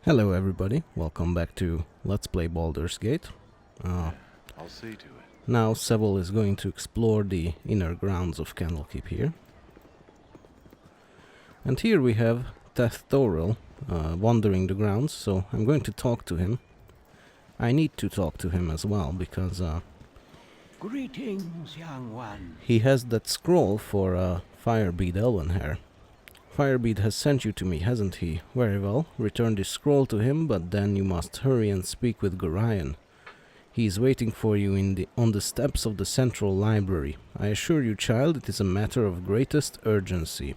Hello everybody, welcome back to Let's Play Baldur's Gate. I'll see to it. Now Seville is going to explore the inner grounds of Candlekeep here. And here we have Teth Thoril wandering the grounds, so I'm going to talk to him. I need to talk to him as well, because Greetings, young one. he has that scroll for Firebead Elvenhair. Firebead has sent you to me, hasn't he? Very well, return this scroll to him, but then you must hurry and speak with Gorion. He is waiting for you on the steps of the central library. I assure you, child, it is a matter of greatest urgency.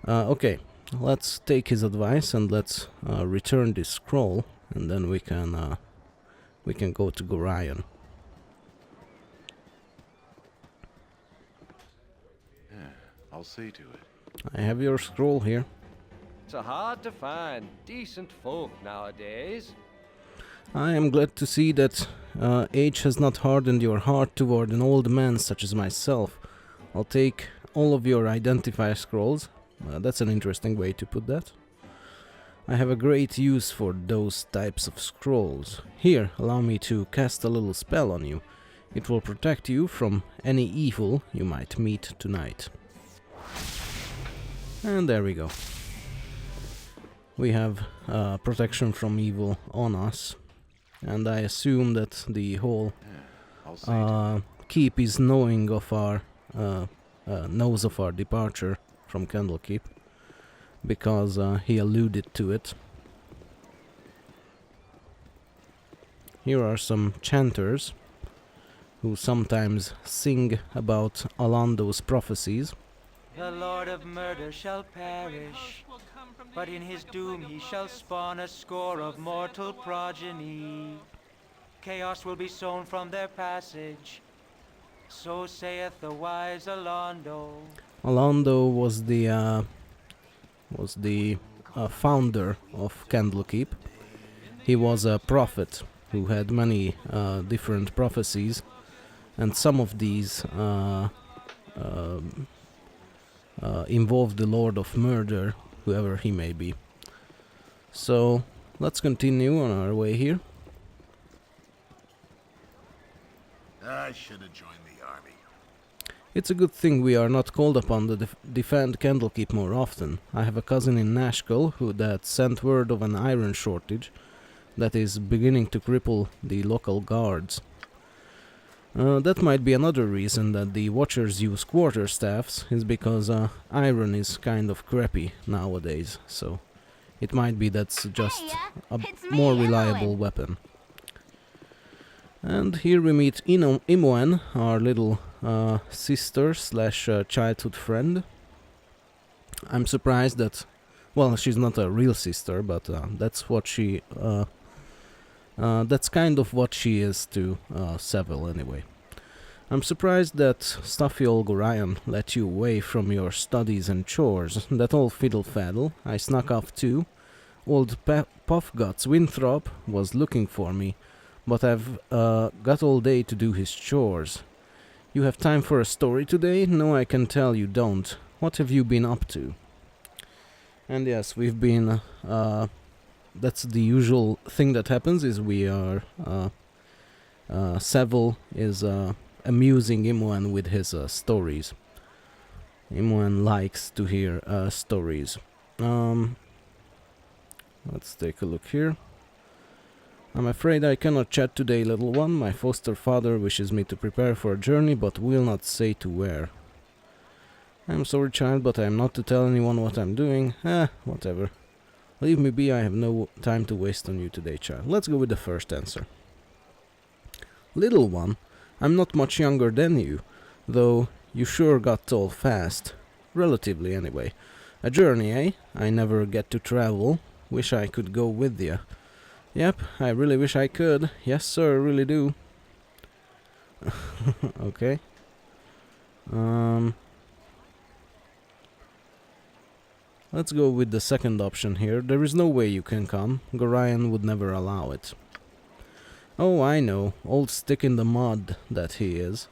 Okay, let's take his advice and let's return this scroll, and then we can go to Gorion. I'll see to it. I have your scroll here. It's hard to find decent folk nowadays. I am glad to see that age has not hardened your heart toward an old man such as myself. I'll take all of your identifier scrolls. That's an interesting way to put that. I have a great use for those types of scrolls. Here, allow me to cast a little spell on you. It will protect you from any evil you might meet tonight. And there we go. We have protection from evil on us. And I assume that the whole keep is knowing of our knows of our departure from Candlekeep, because he alluded to it. Here are some chanters who sometimes sing about Alando's prophecies. The Lord of murder shall perish, but in his doom he shall spawn a score of mortal progeny. Chaos will be sown from their passage, so saith the wise Alando. Alando was the founder of Candlekeep. He was a prophet who had many different prophecies, and some of these involved the Lord of Murder, whoever he may be. So let's continue on our way here. I should have joined the army. It's a good thing we are not called upon to defend Candlekeep more often. I have a cousin in Nashkel who sent word of an iron shortage that is beginning to cripple the local guards. That might be another reason that the Watchers use quarterstaffs, is because iron is kind of crappy nowadays, so it might be that's just a more reliable weapon. And here we meet Imoen, our little sister slash childhood friend. I'm surprised that, well, she's not a real sister, but that's what she that's kind of what she is to Seville, anyway. I'm surprised that stuffy old Gorion let you away from your studies and chores. That old fiddle-faddle I snuck off too. Old Puffguts Winthrop was looking for me, but I've got all day to do his chores. You have time for a story today? No, I can tell you don't. What have you been up to? And yes, we've been... that's the usual thing that happens, is we are... Seville is amusing Imoen with his stories. Imoen likes to hear stories. Let's take a look here. I'm afraid I cannot chat today, little one. My foster father wishes me to prepare for a journey, but will not say to where. I'm sorry, child, but I am not to tell anyone what I'm doing. Whatever. Leave me be, I have no time to waste on you today, child. Let's go with the first answer. Little one, I'm not much younger than you, though you sure got tall fast. Relatively, anyway. A journey, eh? I never get to travel. Wish I could go with you. Yep, I really wish I could. Yes, sir, really do. Okay. Let's go with the second option here. There is no way you can come. Gorion would never allow it. Oh, I know. Old stick in the mud that he is.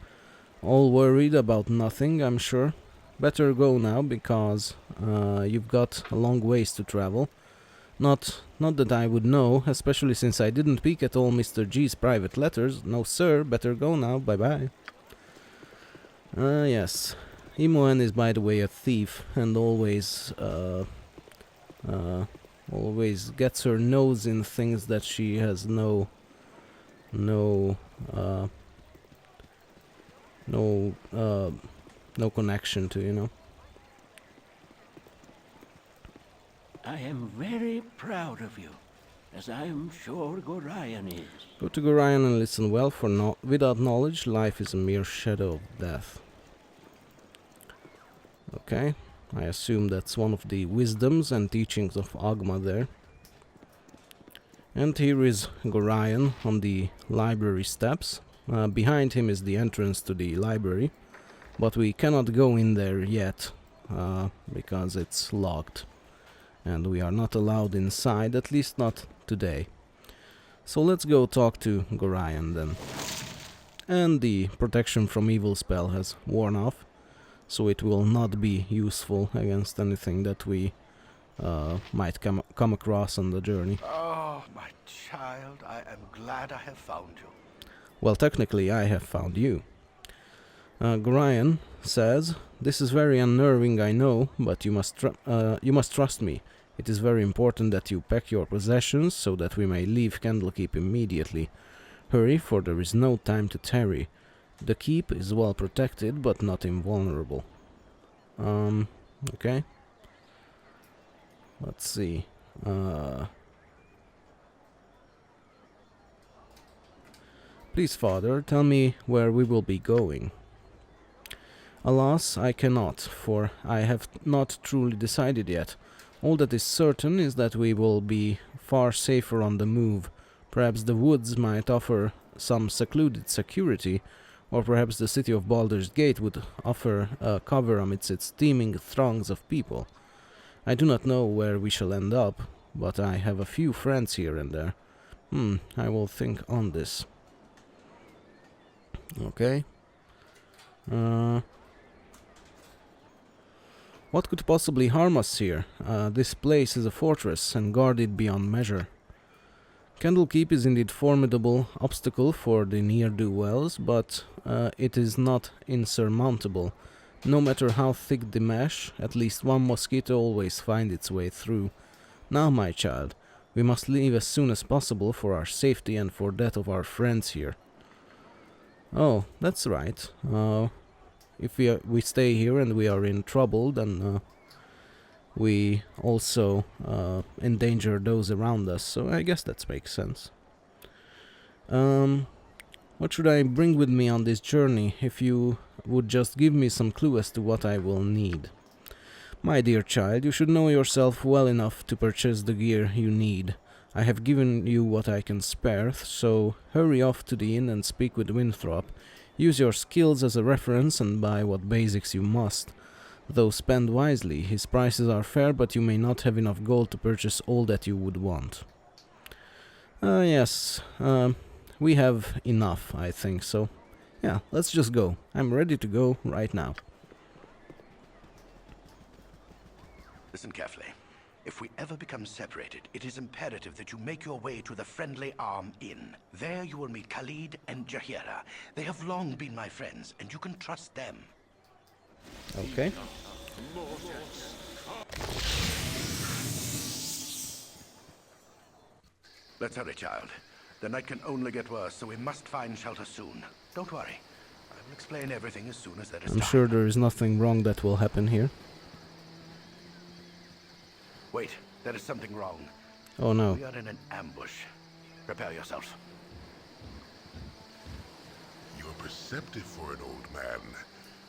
All worried about nothing, I'm sure. Better go now, because you've got a long ways to travel. Not that I would know, especially since I didn't peek at all Mr. G's private letters. No sir, better go now, bye-bye. Yes. Imoen is, by the way, a thief, and always gets her nose in things that she has no connection to, you know. I am very proud of you, as I am sure Gorion is. Go to Gorion and listen well, for without knowledge, life is a mere shadow of death. Okay, I assume that's one of the wisdoms and teachings of Agma there. And here is Gorion on the library steps. Behind him is the entrance to the library, but we cannot go in there yet, because it's locked. And we are not allowed inside, at least not today. So let's go talk to Gorion then. And the protection from evil spell has worn off, so it will not be useful against anything that we might come across on the journey. Oh, my child, I am glad I have found you. Well, technically I have found you. Gorion says, "This is very unnerving, I know, but you must trust me. It is very important that you pack your possessions so that we may leave Candlekeep immediately. Hurry, for there is no time to tarry. The keep is well protected, but not invulnerable." Okay. Let's see. Please, father, tell me where we will be going. Alas, I cannot, for I have not truly decided yet. All that is certain is that we will be far safer on the move. Perhaps the woods might offer some secluded security, or perhaps the city of Baldur's Gate would offer cover amidst its teeming throngs of people. I do not know where we shall end up, but I have a few friends here and there. I will think on this. Okay. What could possibly harm us here? This place is a fortress and guarded beyond measure. Candlekeep is indeed a formidable obstacle for the ne'er-do-wells, but it is not insurmountable. No matter how thick the mesh, at least one mosquito always finds its way through. Now, my child, we must leave as soon as possible for our safety and for that of our friends here. Oh, that's right. If we stay here and we are in trouble, then we also endanger those around us, so I guess that makes sense. What should I bring with me on this journey? If you would just give me some clue as to what I will need. My dear child, you should know yourself well enough to purchase the gear you need. I have given you what I can spare, so hurry off to the inn and speak with Winthrop. Use your skills as a reference and buy what basics you must. Though spend wisely, his prices are fair, but you may not have enough gold to purchase all that you would want. Yes, we have enough, I think, so yeah, let's just go. I'm ready to go right now. Listen carefully. If we ever become separated, it is imperative that you make your way to the Friendly Arm Inn. There you will meet Khalid and Jahira. They have long been my friends, and you can trust them. Okay. Let's hurry, child. The night can only get worse, so we must find shelter soon. Don't worry. I will explain everything as soon as there is I'm time. sure there is nothing wrong that will happen here. Wait, there is something wrong. Oh no. We are in an ambush. Prepare yourself. You're perceptive for an old man.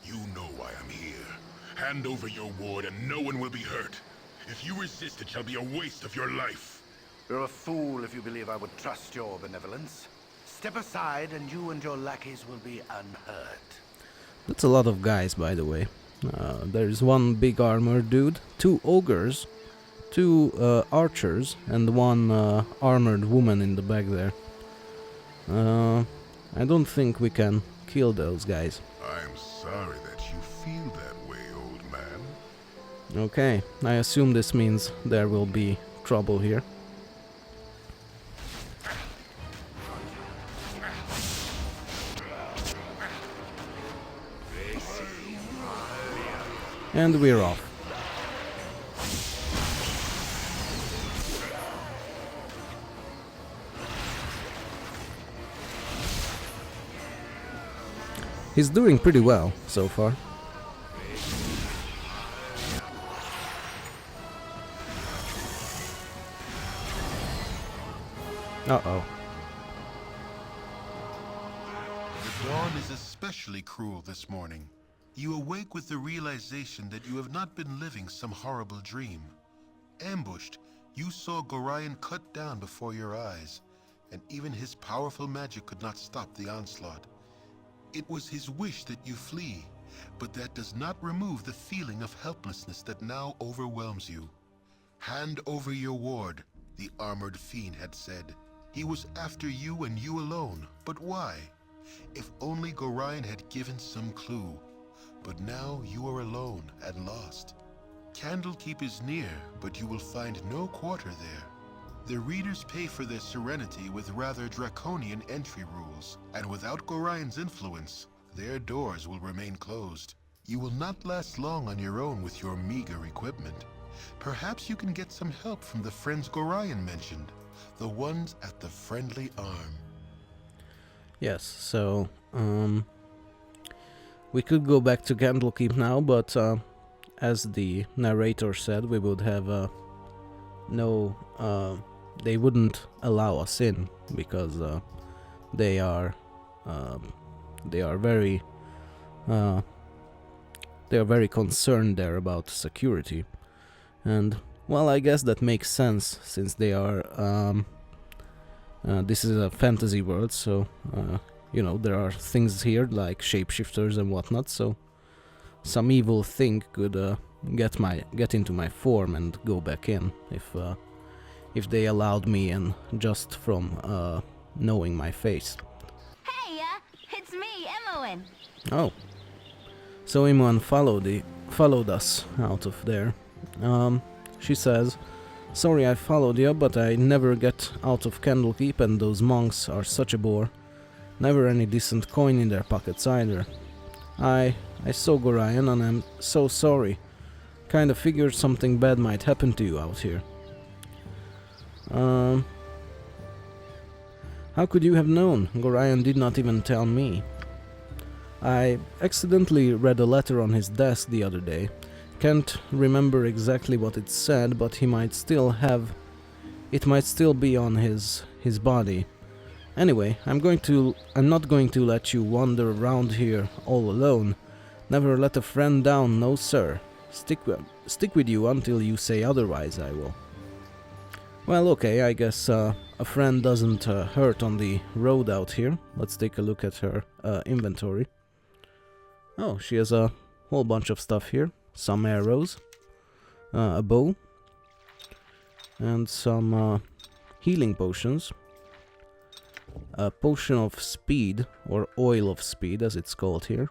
You know why I'm here. Hand over your ward and no one will be hurt. If you resist, it shall be a waste of your life. You're a fool if you believe I would trust your benevolence. Step aside and you and your lackeys will be unhurt. That's a lot of guys, by the way. There's one big armored dude, 2 ogres, 2 archers, and 1 armored woman in the back there. I don't think we can kill those guys. I'm sorry that you feel that way, old man. Okay, I assume this means there will be trouble here. And we're off. He's doing pretty well so far. Uh-oh. The dawn is especially cruel this morning. You awake with the realization that you have not been living some horrible dream. Ambushed, you saw Gorion cut down before your eyes, and even his powerful magic could not stop the onslaught. It was his wish that you flee, but that does not remove the feeling of helplessness that now overwhelms you. Hand over your ward, the armored fiend had said. He was after you and you alone, but why? If only Gorion had given some clue. But now you are alone and lost. Candlekeep is near, but you will find no quarter there. The readers pay for their serenity with rather draconian entry rules, and without Gorion's influence, their doors will remain closed. You will not last long on your own with your meager equipment. Perhaps you can get some help from the friends Gorion mentioned, the ones at the Friendly Arm. Yes, so we could go back to Candlekeep now, but as the narrator said, we would have they wouldn't allow us in because they are very concerned there about security, and well, I guess that makes sense since they are this is a fantasy world, so you know, there are things here like shapeshifters and whatnot, so some evil thing could get into my form and go back in if they allowed me in just from knowing my face. Hey, it's me, Imoen. Oh, so Imoen followed us out of there. She says, "Sorry I followed you, but I never get out of Candlekeep, and those monks are such a bore. Never any decent coin in their pockets either. I saw Gorion and I'm so sorry. Kinda figured something bad might happen to you out here." How could you have known? Gorion did not even tell me. I accidentally read a letter on his desk the other day. Can't remember exactly what it said, but it might still be on his body. Anyway, I'm not going to let you wander around here all alone. Never let a friend down, no sir. Stick with you until you say otherwise, I will. Well, okay, I guess a friend doesn't hurt on the road out here. Let's take a look at her inventory. Oh, she has a whole bunch of stuff here. Some arrows, a bow, and some healing potions. A potion of speed, or oil of speed as it's called here.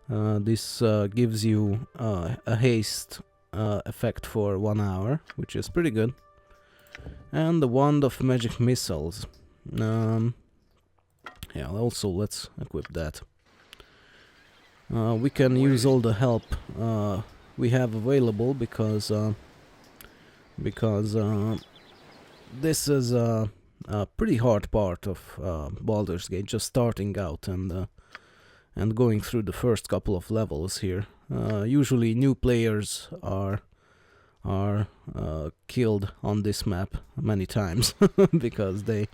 This gives you a haste effect for 1 hour, which is pretty good. And the wand of magic missiles. Yeah, also let's equip that. We can use all the help we have available because this is a pretty hard part of Baldur's Gate, just starting out and going through the first couple of levels here. Usually new players are killed on this map many times because they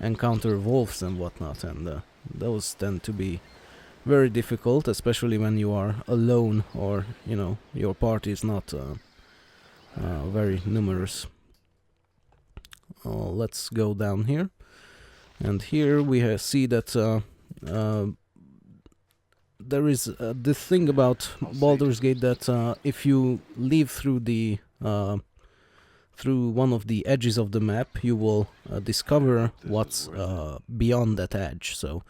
encounter wolves and whatnot, and those tend to be very difficult, especially when you are alone or, you know, your party is not very numerous. Let's go down here, and here we see that there is this thing about Baldur's Gate that if you leave through the through one of the edges of the map, you will discover what's beyond that edge. So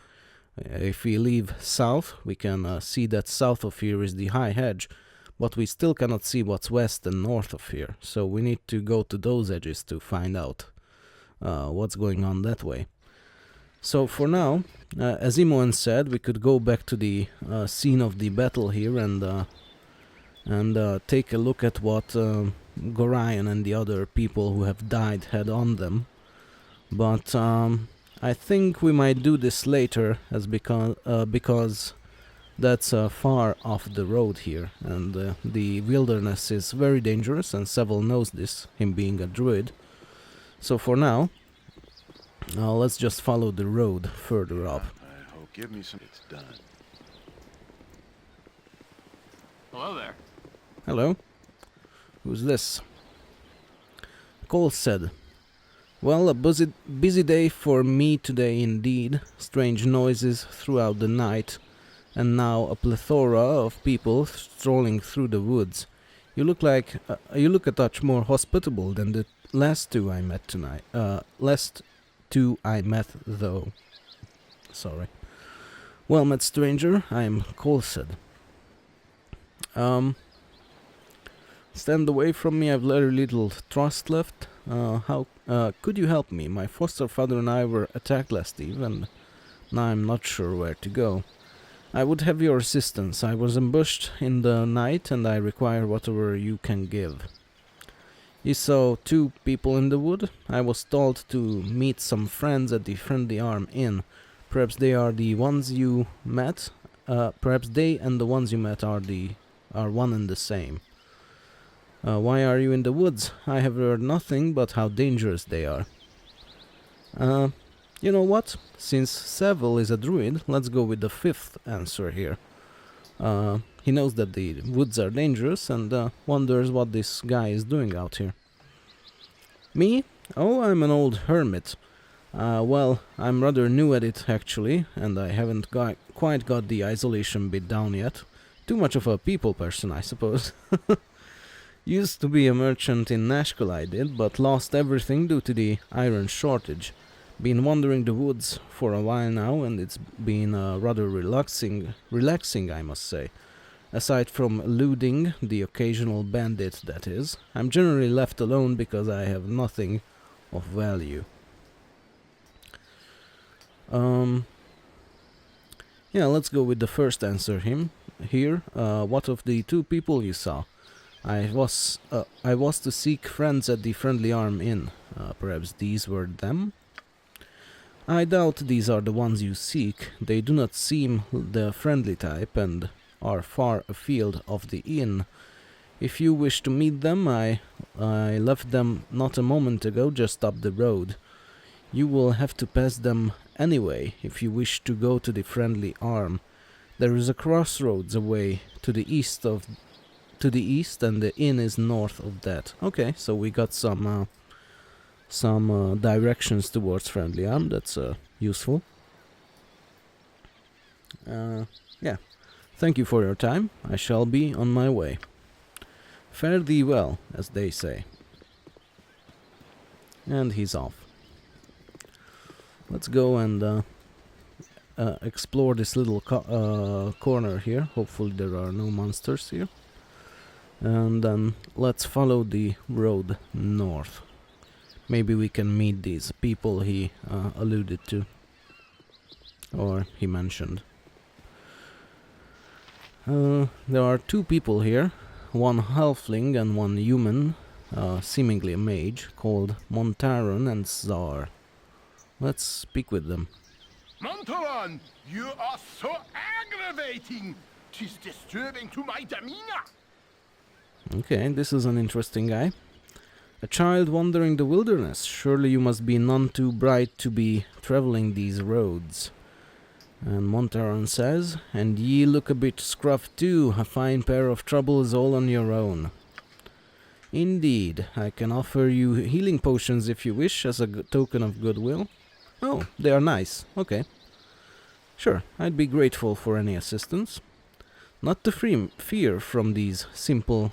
if we leave south, we can see that south of here is the high hedge, but we still cannot see what's west and north of here, so we need to go to those edges to find out what's going on that way. So for now, as Imoen said, we could go back to the scene of the battle here and take a look at what Gorion and the other people who have died had on them. But I think we might do this later, as because that's far off the road here, and the wilderness is very dangerous, and Seville knows this, him being a druid. So for now, let's just follow the road further up. I hope. Give me some. It's done. Hello there. Hello? Who's this? Cole said, "Well, a busy day for me today indeed. Strange noises throughout the night, and now a plethora of people strolling through the woods. You look a touch more hospitable than the last two I met tonight. Last two I met, though. Sorry. Well met, stranger. I'm Colsed. Stand away from me. I've very little trust left. How could you help me? My foster father and I were attacked last eve, and now I'm not sure where to go. I would have your assistance. I was ambushed in the night, and I require whatever you can give." "You saw two people in the wood? I was told to meet some friends at the Friendly Arm Inn. Perhaps they are the ones you met. Perhaps they and the ones you met are one and the same. Why are you in the woods? I have heard nothing but how dangerous they are." You know what? Since Seville is a druid, let's go with the fifth answer here. He knows that the woods are dangerous and wonders what this guy is doing out here. "Me? Oh, I'm an old hermit. Well, I'm rather new at it actually, and I haven't quite got the isolation bit down yet. Too much of a people person, I suppose. Used to be a merchant in Nashkel, I did, but lost everything due to the iron shortage. Been wandering the woods for a while now, and it's been rather relaxing, I must say. Aside from eluding the occasional bandit, that is, I'm generally left alone because I have nothing of value." Yeah, let's go with the first answer here. What of the two people you saw? I was to seek friends at the Friendly Arm Inn. Perhaps these were them? I doubt these are the ones you seek. They do not seem the friendly type and are far afield of the inn. If you wish to meet them, I left them not a moment ago, just up the road. You will have to pass them anyway if you wish to go to the Friendly Arm. There is a crossroads away to the east, and the inn is north of that. Okay, so we got some directions towards Friendly Arm. That's useful. Yeah. Thank you for your time. I shall be on my way. Fare thee well, as they say. And he's off. Let's go and explore this little corner here. Hopefully there are no monsters here. And then let's follow the road north. Maybe we can meet these people he alluded to. Or he mentioned. There are two people here. One halfling and one human, seemingly a mage, called Montaron and Czar. Let's speak with them. Montaron, you are so aggravating! 'Tis disturbing to my demeanor! Okay, this is an interesting guy. A child wandering the wilderness. Surely you must be none too bright to be traveling these roads. And Montaron says, "And ye look a bit scruffed too. A fine pair of troubles all on your own." "Indeed, I can offer you healing potions if you wish, as a token of goodwill." "Oh, they are nice. Okay. Sure, I'd be grateful for any assistance. Nothing to fear from these simple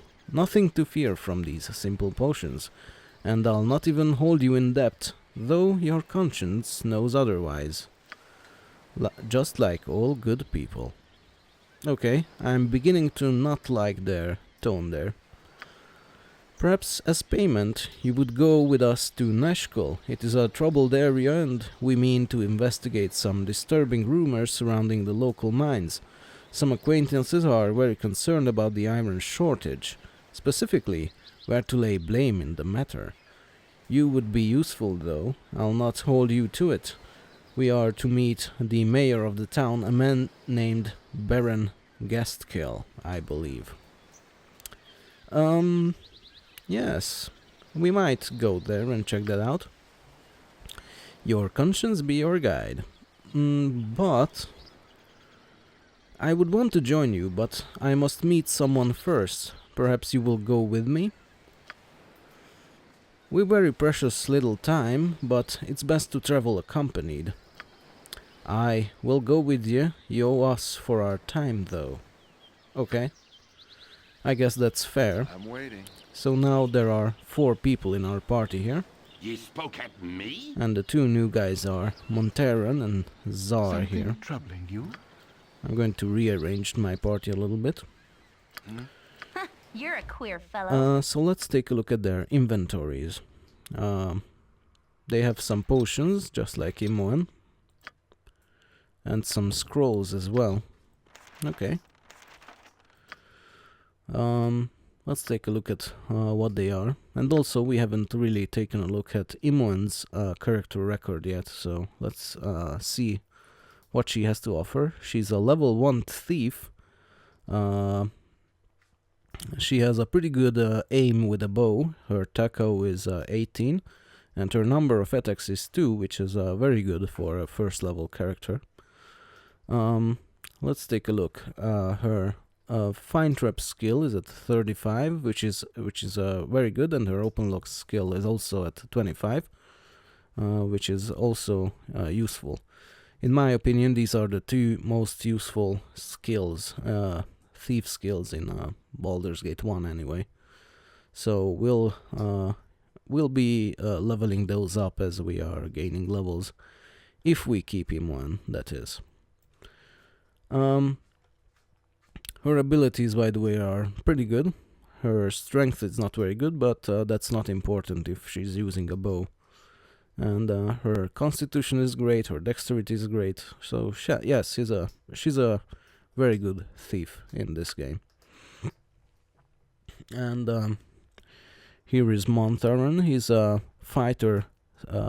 potions, and I'll not even hold you in debt, though your conscience knows otherwise. Just like all good people." Okay, I'm beginning to not like their tone there. Perhaps as payment, you would go with us to Nashkel. It is a troubled area and we mean to investigate some disturbing rumors surrounding the local mines. Some acquaintances are very concerned about the iron shortage, specifically where to lay blame in the matter. You would be useful though, I'll not hold you to it. We are to meet the mayor of the town, a man named Baron Gastkill, I believe. Yes, we might go there and check that out. Your conscience be your guide. But I would want to join you, but I must meet someone first. Perhaps you will go with me? We've very precious little time, but it's best to travel accompanied. I will go with you. You owe us for our time, though. Okay. I guess that's fair. I'm waiting. So now there are 4 people in our party here. You spoke at me? And the 2 new guys are Monteran and Zar here. Troubling you? I'm going to rearrange my party a little bit. You're a queer fellow. So let's take a look at their inventories. They have some potions, just like Imoen. And some scrolls as well. Okay. Let's take a look at what they are. And also we haven't really taken a look at Imoen's character record yet, so let's see what she has to offer. She's a level 1 thief. She has a pretty good aim with a bow. Her taco is 18, and her number of attacks is 2, which is very good for a first level character. Let's take a look. Her fine trap skill is at 35, which is very good, and her open lock skill is also at 25, which is also useful. In my opinion, these are the 2 most useful skills, thief skills in Baldur's Gate 1 anyway. So we'll be leveling those up as we are gaining levels, if we keep him one, that is. Her abilities, by the way, are pretty good. Her strength is not very good, but that's not important if she's using a bow. And her constitution is great, her dexterity is great. So yes, she's a very good thief in this game. And here is Montaran. He's a fighter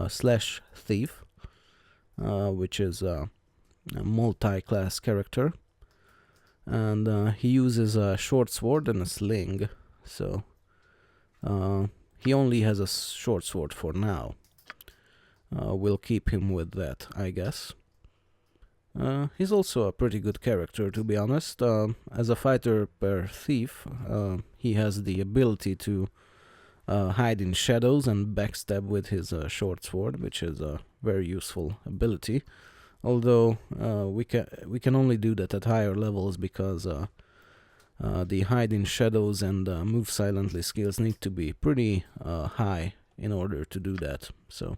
slash thief, which is a multi-class character. And he uses a short sword and a sling. So he only has a short sword for now. We'll keep him with that, I guess. He's also a pretty good character, to be honest. As a fighter per thief, he has the ability to hide in shadows and backstab with his short sword, which is a very useful ability. Although we can only do that at higher levels because the hide in shadows and move silently skills need to be pretty high in order to do that. So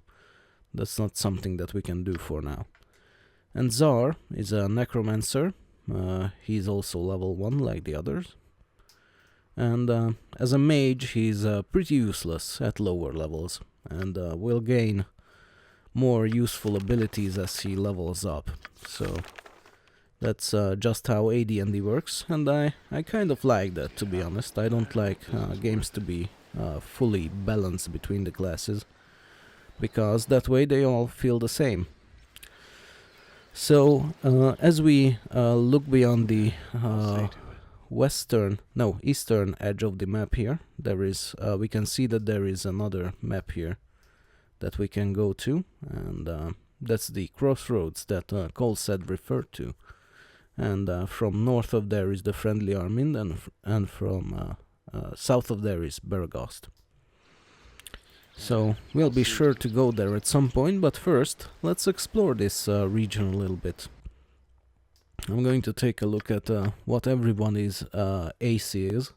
that's not something that we can do for now. And Zar is a necromancer. He's also level 1 like the others. And as a mage, he's pretty useless at lower levels, and will gain more useful abilities as he levels up. So that's just how AD&D works, and I kind of like that, to be honest. I don't like games to be fully balanced between the classes, because that way they all feel the same. So as we look beyond the eastern edge of the map here, there is we can see that there is another map here that we can go to, and that's the crossroads that Cole said referred to. And from north of there is the Friendly Armin, and from south of there is Bergost. So we'll be sure to go there at some point, but first let's explore this region a little bit. I'm going to take a look at what everybody's AC is.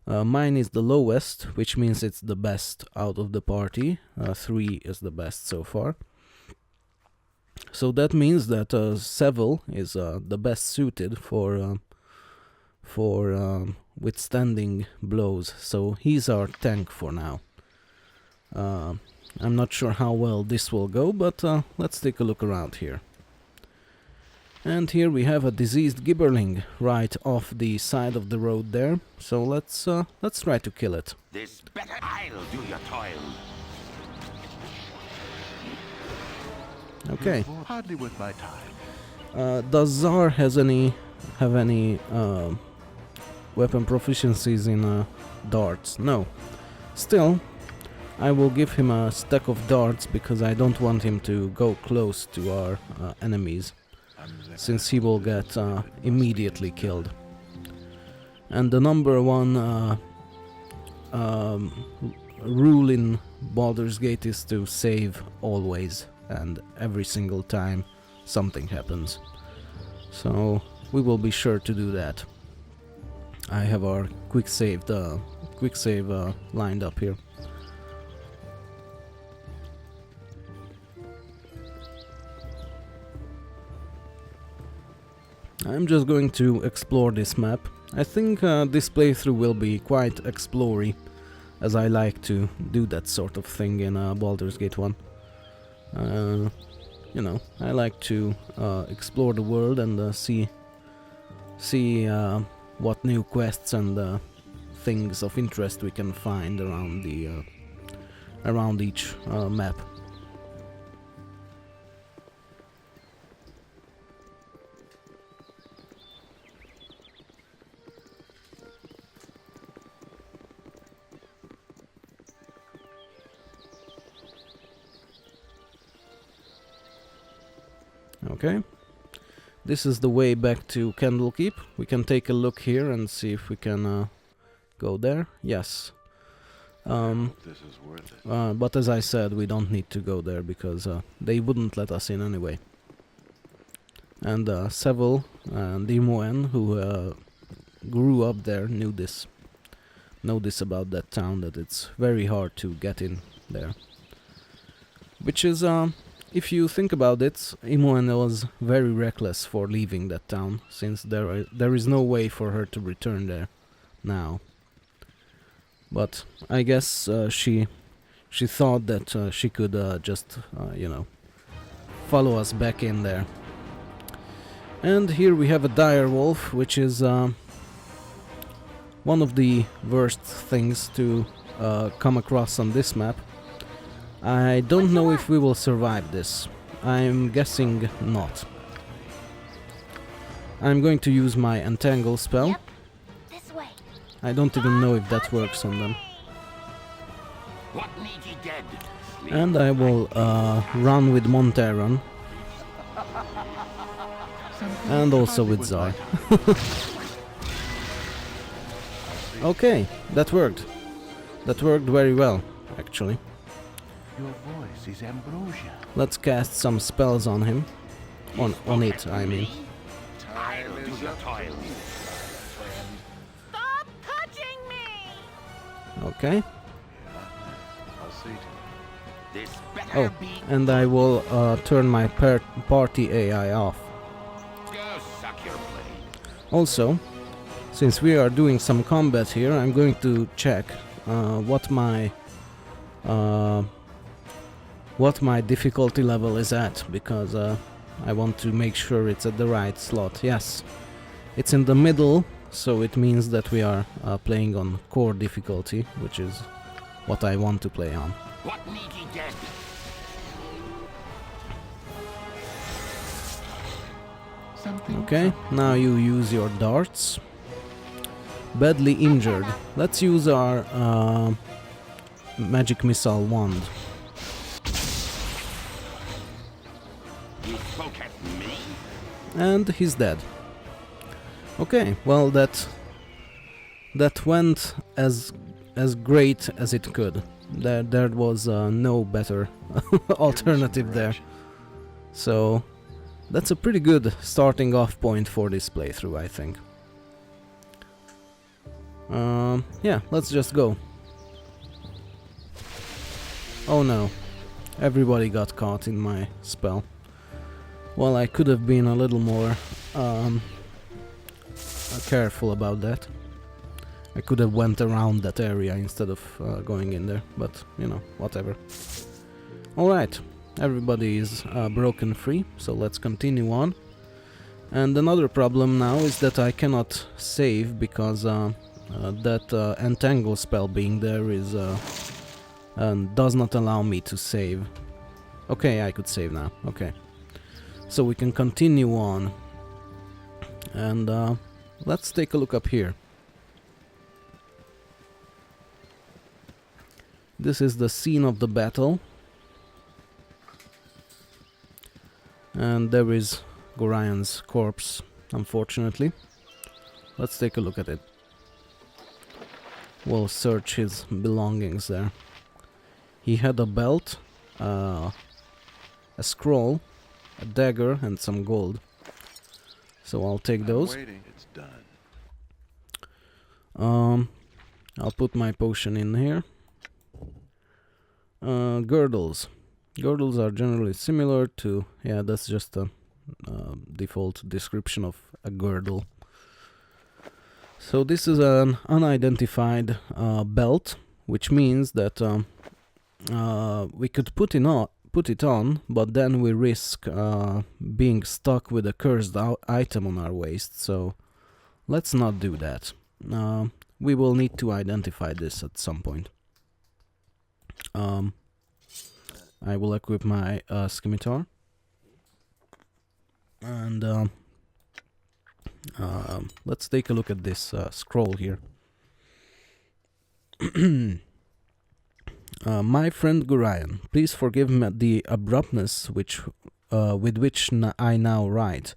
Mine is the lowest, which means it's the best out of the party. 3 is the best so far. So that means that Seville is the best suited for withstanding blows, so he's our tank for now. I'm not sure how well this will go, but let's take a look around here. And here we have a diseased gibberling right off the side of the road there, so let's try to kill it. This better I'll do your toil. Okay. Hardly worth my time. Does Czar have any weapon proficiencies in darts? No. Still, I will give him a stack of darts because I don't want him to go close to our enemies, since he will get immediately killed. And the number one rule in Baldur's Gate is to save always and every single time something happens. So we will be sure to do that. I have our quick save lined up here. I'm just going to explore this map. I think this playthrough will be quite explory, as I like to do that sort of thing in Baldur's Gate 1. You know, I like to explore the world and see what new quests and things of interest we can find around each map. Okay, this is the way back to Candlekeep. We can take a look here and see if we can go there. Yes. This is worth it. But as I said, we don't need to go there because they wouldn't let us in anyway. And Seville and Imoen, who grew up there, know this about that town, that it's very hard to get in there. Which is, if you think about it, Imoen was very reckless for leaving that town, since there is no way for her to return there now. But I guess she thought that she could just, you know, follow us back in there. And here we have a dire wolf, which is one of the worst things to come across on this map. I don't know if we will survive this. I'm guessing not. I'm going to use my entangle spell. Yep. This way. I don't even know if that works on them. What need ye dead? And I will run with Monteron. And also with Czar. Okay, that worked. That worked very well, actually. Your voice is ambrosia. Let's cast some spells on him. On it, I mean. I'll do your toil. Stop touching me! Okay. I'll see to it. This better Oh, be. and I will turn my party AI off. Go suck your blade. Also, since we are doing some combat here, I'm going to check what my difficulty level is at, because I want to make sure it's at the right slot. Yes, it's in the middle, so it means that we are playing on core difficulty, which is what I want to play on. What need ye dead? Okay, now you use your darts. Badly injured. Let's use our magic missile wand. You spoke at me? And he's dead. Okay, well that went as great as it could. There was no better alternative there. So that's a pretty good starting off point for this playthrough, I think. Yeah, let's just go. Oh no, everybody got caught in my spell. Well, I could have been a little more careful about that. I could have went around that area instead of going in there, but, you know, whatever. Alright, everybody is broken free, so let's continue on. And another problem now is that I cannot save because that entangle spell being there is does not allow me to save. Okay, I could save now, okay. So we can continue on. And let's take a look up here. This is the scene of the battle. And there is Gorian's corpse, unfortunately. Let's take a look at it. We'll search his belongings there. He had a belt, a scroll, a dagger, and some gold. So I'll take those. It's done. I'll put my potion in here. Girdles. Girdles are generally similar to... yeah, that's just a default description of a girdle. So this is an unidentified belt, which means that we could put it on, but then we risk being stuck with a cursed item on our waist, so let's not do that. We will need to identify this at some point. I will equip my scimitar, and let's take a look at this scroll here. My friend Gorian, please forgive me the abruptness with which I now write,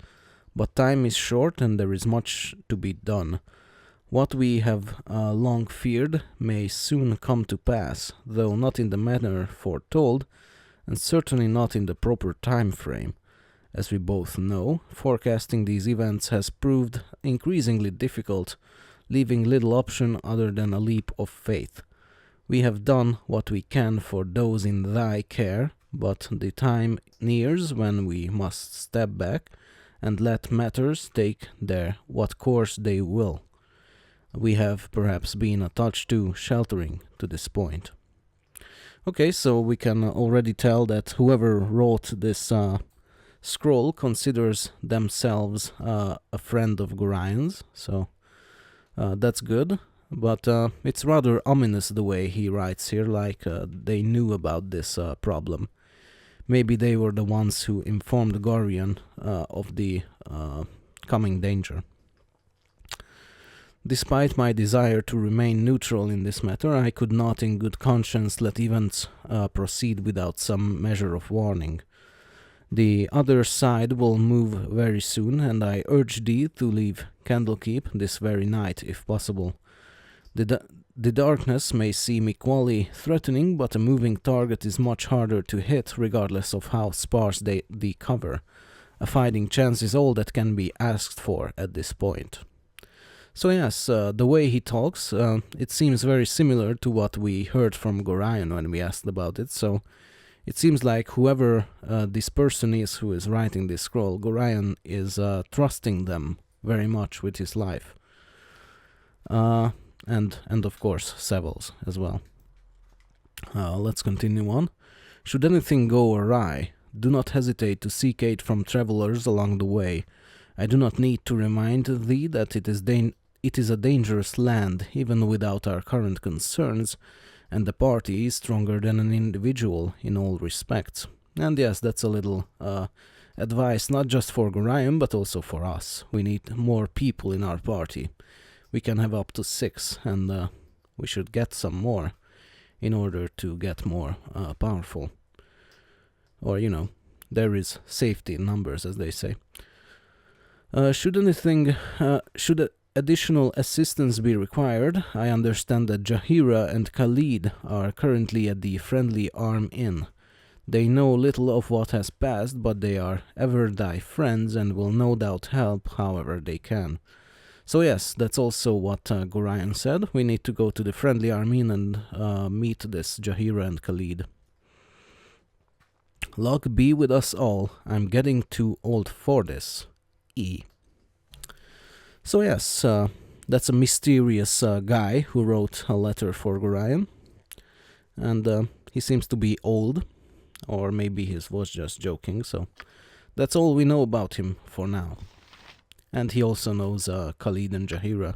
but time is short and there is much to be done. What we have long feared may soon come to pass, though not in the manner foretold, and certainly not in the proper time frame. As we both know, forecasting these events has proved increasingly difficult, leaving little option other than a leap of faith. We have done what we can for those in thy care, but the time nears when we must step back and let matters take what course they will. We have perhaps been a touch too sheltering to this point. Okay, so we can already tell that whoever wrote this scroll considers themselves a friend of Gorian's, so that's good. But it's rather ominous the way he writes here, like they knew about this problem. Maybe they were the ones who informed Gorian of the coming danger. Despite my desire to remain neutral in this matter, I could not in good conscience let events proceed without some measure of warning. The other side will move very soon, and I urge thee to leave Candlekeep this very night, if possible. The darkness may seem equally threatening, but a moving target is much harder to hit, regardless of how sparse the cover. A fighting chance is all that can be asked for at this point. So yes, the way he talks, it seems very similar to what we heard from Gorian when we asked about it, so it seems like whoever this person is who is writing this scroll, Gorian is trusting them very much with his life. And of course, Savills as well. Let's continue on. Should anything go awry, do not hesitate to seek aid from travelers along the way. I do not need to remind thee that it is a dangerous land, even without our current concerns, and the party is stronger than an individual in all respects. And yes, that's a little advice not just for Gorian, but also for us. We need more people in our party. We can have up to 6, and we should get some more in order to get more powerful. Or, you know, there is safety in numbers, as they say. Should additional assistance be required, I understand that Jaheira and Khalid are currently at the Friendly Arm Inn. They know little of what has passed, but they are ever thy friends and will no doubt help however they can. So yes, that's also what Gorian said. We need to go to the Friendly Arm Inn and meet this Jaheira and Khalid. Luck be with us all. I'm getting too old for this. E. So yes, that's a mysterious guy who wrote a letter for Gorion. And he seems to be old, or maybe he was just joking, so that's all we know about him for now. And he also knows Khalid and Jahira.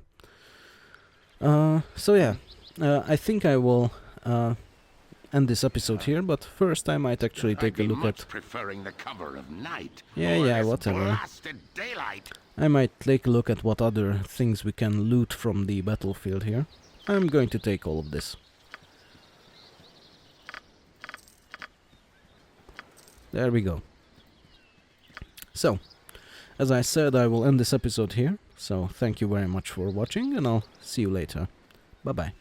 So yeah, I think I will end this episode here, but first I might actually take a look at... preferring the cover of night. Yeah, whatever. Blasted daylight. I might take a look at what other things we can loot from the battlefield here. I'm going to take all of this. There we go. So, as I said, I will end this episode here. So, thank you very much for watching, and I'll see you later. Bye-bye.